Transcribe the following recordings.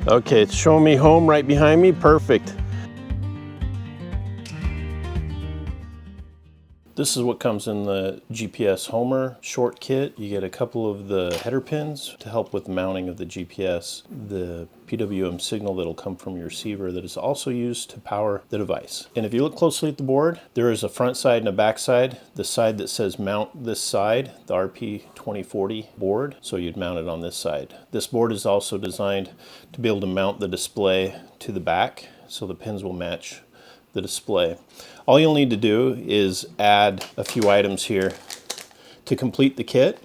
Okay, it's showing me home right behind me. Perfect. This is what comes in the GPSHomer short kit. You get a couple of the header pins to help with mounting of the GPS, the PWM signal that'll come from your receiver that is also used to power the device. And if you look closely at the board, there is a front side and a back side. The side that says mount this side, the RP2040 board, so you'd mount it on this side. This board is also designed to be able to mount the display to the back, so the pins will match the display. All you'll need to do is add a few items here to complete the kit.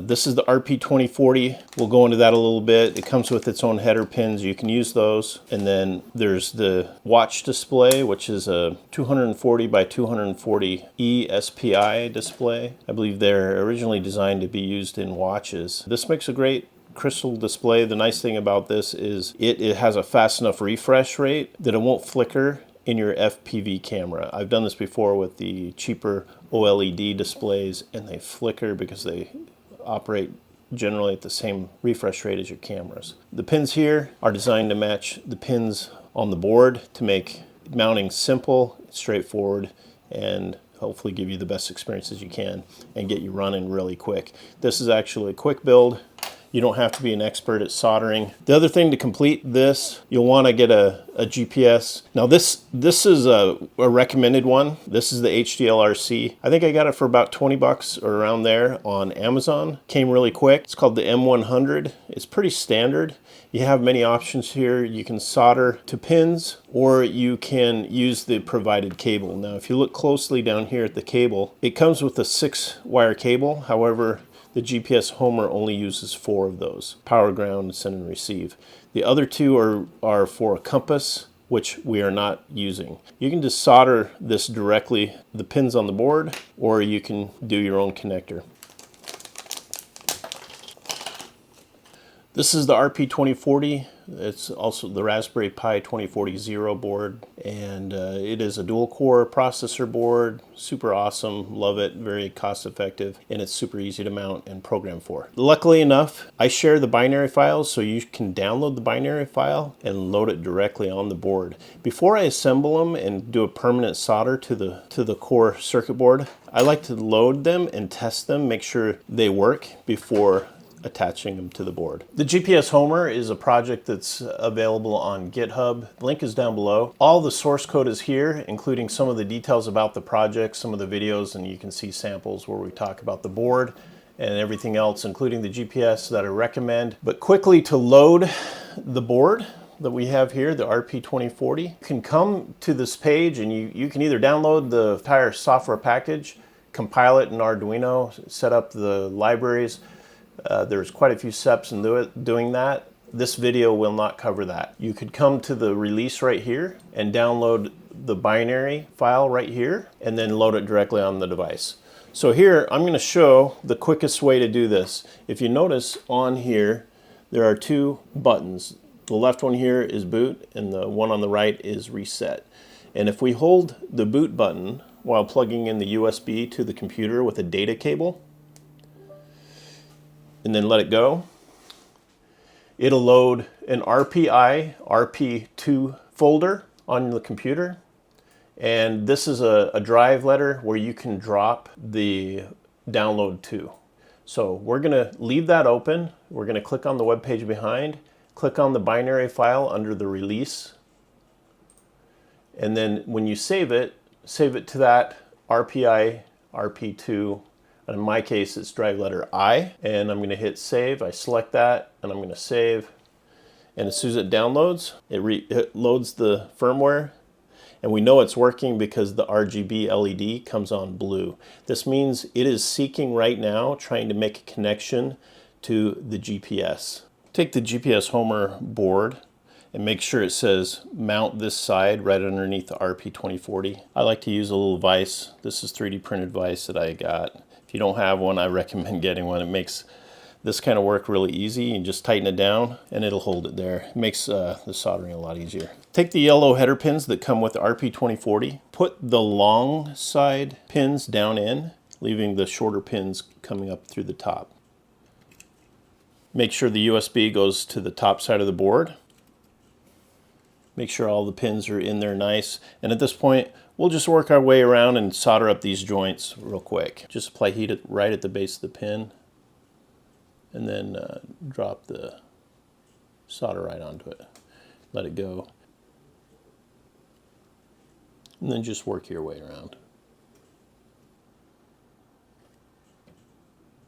This is the RP2040. We'll go into that a little bit. It comes with its own header pins. You can use those. And then there's the watch display, which is a 240 by 240 ESPI display. I believe they're originally designed to be used in watches. This makes a great crystal display. The nice thing about this is it has a fast enough refresh rate that it won't flicker in your FPV camera. I've done this before with the cheaper OLED displays, and they flicker because they operate generally at the same refresh rate as your cameras. The pins here are designed to match the pins on the board to make mounting simple, straightforward, and hopefully give you the best experiences you can and get you running really quick. This is actually a quick build. You don't have to be an expert at soldering. The other thing to complete this, you'll want to get a GPS. Now this is a recommended one. This is the HDLRC. I think I got it for about 20 bucks or around there on Amazon. Came really quick. It's called the M100. It's pretty standard. You have many options here. You can solder to pins, or you can use the provided cable. Now if you look closely down here at the cable, it comes with a 6-wire cable. However, the GPSHomer only uses 4 of those: power, ground, send and receive. The other 2 are for a compass, which we are not using. You can just solder this directly, the pins on the board, or you can do your own connector. This is the RP2040. It's also the Raspberry Pi 2040 Zero board, and it is a dual core processor board. Super awesome, love it, very cost effective, and it's super easy to mount and program for. Luckily enough, I share the binary files, so you can download the binary file and load it directly on the board. Before I assemble them and do a permanent solder to the core circuit board, I like to load them and test them, make sure they work before attaching them to the board. The GPSHomer is a project that's available on GitHub. The link is down below. All the source code is here, including some of the details about the project, some of the videos, and you can see samples where we talk about the board and everything else, including the GPS that I recommend. But quickly, to load the board that we have here, the RP2040, you can come to this page and you can either download the entire software package, compile it in Arduino, set up the libraries. There's quite a few steps in doing that. This video will not cover that. You could come to the release right here and download the binary file right here and then load it directly on the device. So here I'm going to show the quickest way to do this. If you notice on here, there are 2 buttons. The left one here is boot and the one on the right is reset. And if we hold the boot button while plugging in the USB to the computer with a data cable, and then let it go, it'll load an RP2 folder on the computer. And this is a drive letter where you can drop the download to. So we're gonna leave that open. We're gonna click on the web page behind, click on the binary file under the release. And then when you save it to that RP2. In my case, it's drive letter I, and I'm going to hit save. I select that, and I'm going to save. And as soon as it downloads, it loads the firmware, and we know it's working because the RGB LED comes on blue. This means it is seeking right now, trying to make a connection to the GPS. Take the GPSHomer board and make sure it says mount this side right underneath the RP2040. I like to use a little vise. This is 3D printed vise that I got. If you don't have one, I recommend getting one. It makes this kind of work really easy. You just tighten it down and it'll hold it there. It makes the soldering a lot easier. Take the yellow header pins that come with the RP2040, put the long side pins down in, leaving the shorter pins coming up through the top. Make sure the USB goes to the top side of the board. Make sure all the pins are in there nice. And at this point, we'll just work our way around and solder up these joints real quick. Just apply heat right at the base of the pin, and then drop the solder right onto it. Let it go. And then just work your way around.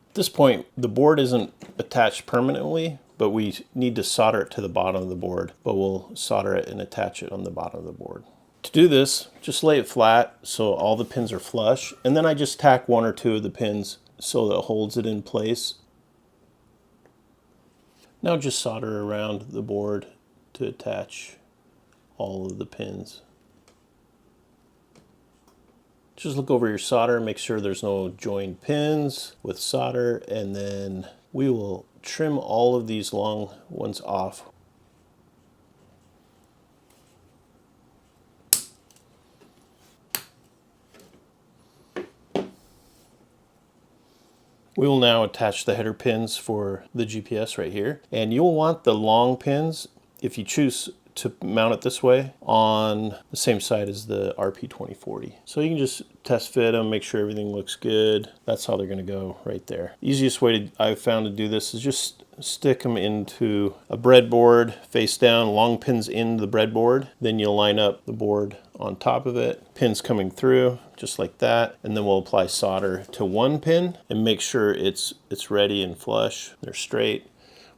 At this point, the board isn't attached permanently, but we need to solder it to the bottom of the board. But we'll solder it and attach it on the bottom of the board. To do this, just lay it flat so all the pins are flush, and then I just tack one or two of the pins so that it holds it in place. Now just solder around the board to attach all of the pins. Just look over your solder, make sure there's no joined pins with solder, and then we will trim all of these long ones off. We will now attach the header pins for the GPS right here. And you'll want the long pins, if you choose to mount it this way, on the same side as the RP2040. So you can just test fit them, make sure everything looks good. That's how they're gonna go right there. The easiest way I've found to do this is just stick them into a breadboard, face down, long pins into the breadboard. Then you'll line up the board on top of it, pins coming through, just like that. And then we'll apply solder to one pin and make sure it's ready and flush, they're straight.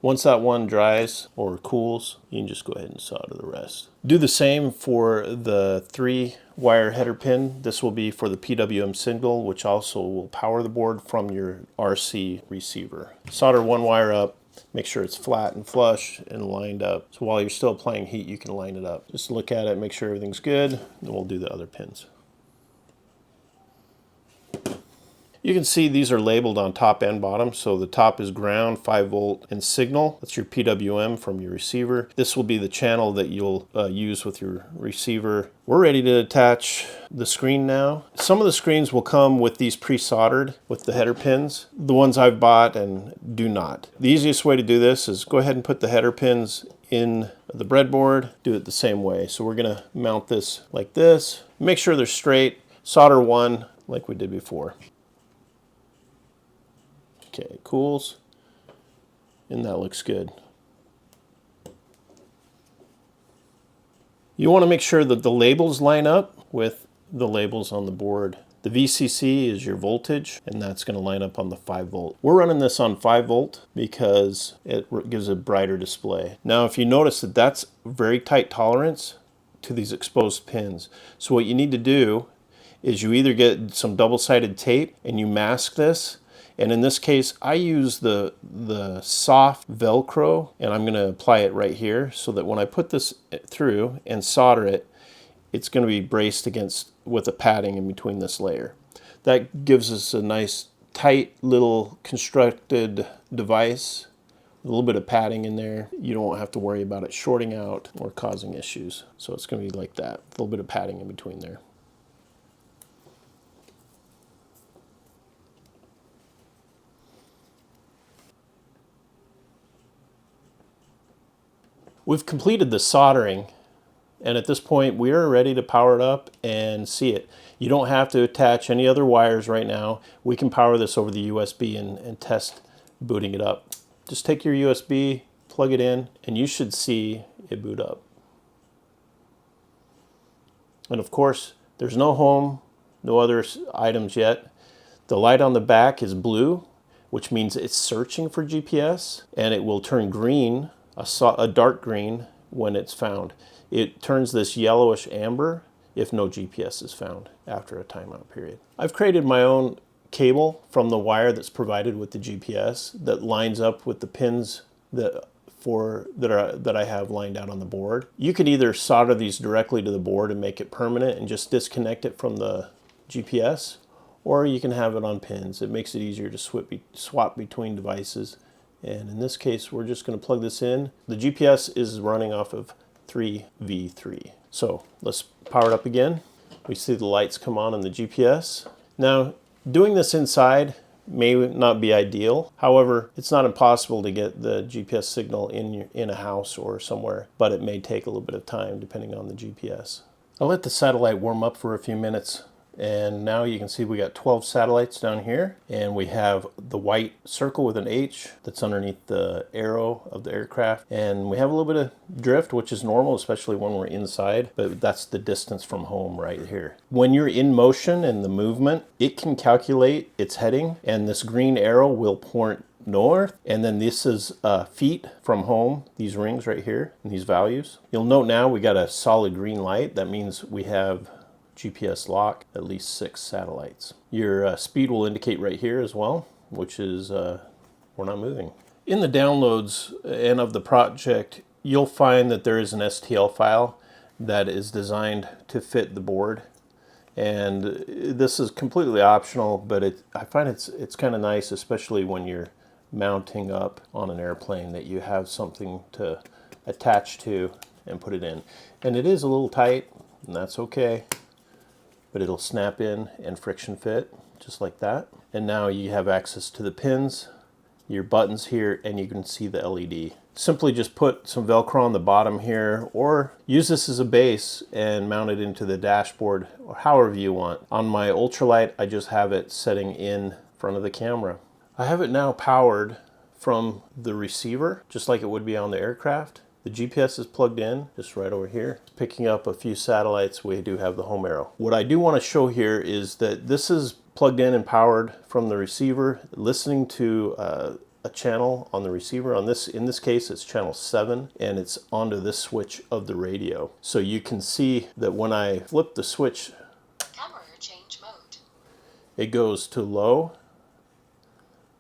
Once that one dries or cools, you can just go ahead and solder the rest. Do the same for the 3-wire header pin. This will be for the PWM signal, which also will power the board from your RC receiver. Solder one wire up, make sure it's flat and flush and lined up. So while you're still applying heat, you can line it up. Just look at it, make sure everything's good, then we'll do the other pins. You can see these are labeled on top and bottom. So the top is ground, 5 volt, and signal. That's your PWM from your receiver. This will be the channel that you'll use with your receiver. We're ready to attach the screen now. Some of the screens will come with these pre-soldered with the header pins. The ones I've bought and do not. The easiest way to do this is go ahead and put the header pins in the breadboard. Do it the same way. So we're gonna mount this like this. Make sure they're straight. Solder one like we did before. Okay, it cools, and that looks good. You want to make sure that the labels line up with the labels on the board. The VCC is your voltage, and that's going to line up on the 5 volt. We're running this on 5 volt because it gives a brighter display. Now, if you notice that that's very tight tolerance to these exposed pins. So what you need to do is you either get some double-sided tape and you mask this. And in this case, I use the soft Velcro, and I'm going to apply it right here so that when I put this through and solder it, it's going to be braced against with a padding in between this layer. That gives us a nice tight little constructed device, a little bit of padding in there. You don't have to worry about it shorting out or causing issues. So it's going to be like that, a little bit of padding in between there. We've completed the soldering, and at this point we are ready to power it up and see it. You don't have to attach any other wires right now. We can power this over the USB and test booting it up. Just take your USB, plug it in, and you should see it boot up. And of course, there's no home, no other items yet. The light on the back is blue, which means it's searching for GPS, and it will turn green, a dark green, when it's found. It turns this yellowish amber if no GPS is found after a timeout period. I've created my own cable from the wire that's provided with the GPS that lines up with the pins that I have lined out on the board. You could either solder these directly to the board and make it permanent and just disconnect it from the GPS, or you can have it on pins. It makes it easier to swap between devices. And in this case, we're just going to plug this in. The GPS is running off of 3V3. So let's power it up again. We see the lights come on the GPS. Now, doing this inside may not be ideal. However, it's not impossible to get the GPS signal in a house or somewhere, but it may take a little bit of time depending on the GPS. I'll let the satellite warm up for a few minutes. And now you can see we got 12 satellites down here, and we have the white circle with an H that's underneath the arrow of the aircraft, and we have a little bit of drift, which is normal, especially when we're inside, but that's the distance from home right here. When you're in motion and the movement, it can calculate its heading, and this green arrow will point north, and then this is feet from home, these rings right here, and these values. You'll note now we got a solid green light. That means we have GPS lock, at least 6 satellites. Your speed will indicate right here as well, which is we're not moving. In the downloads and of the project, you'll find that there is an STL file that is designed to fit the board. And this is completely optional, but I find it's kind of nice, especially when you're mounting up on an airplane, that you have something to attach to and put it in. And it is a little tight, and that's okay, but it'll snap in and friction fit just like that. And now you have access to the pins, your buttons here, and you can see the LED. Simply just put some Velcro on the bottom here, or use this as a base and mount it into the dashboard, or however you want. On my ultralight, I just have it setting in front of the camera. I have it now powered from the receiver, just like it would be on the aircraft. The GPS is plugged in, just right over here. Picking up a few satellites, we do have the home arrow. What I do want to show here is that this is plugged in and powered from the receiver, listening to a channel on the receiver. In this case, it's channel 7, and it's onto this switch of the radio. So you can see that when I flip the switch, camera change mode, it goes to low,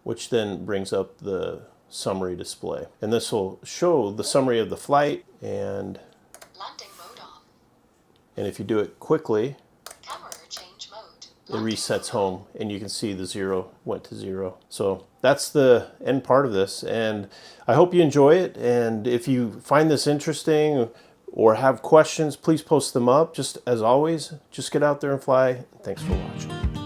which then brings up the summary display. And this will show the summary of the flight, and landing mode on. And if you do it quickly, Camera change mode. it resets home, and you can see the 0 went to 0. So that's the end part of this, and I hope you enjoy it. And if you find this interesting or have questions, please post them up. Just as always, just get out there and fly. Thanks for watching.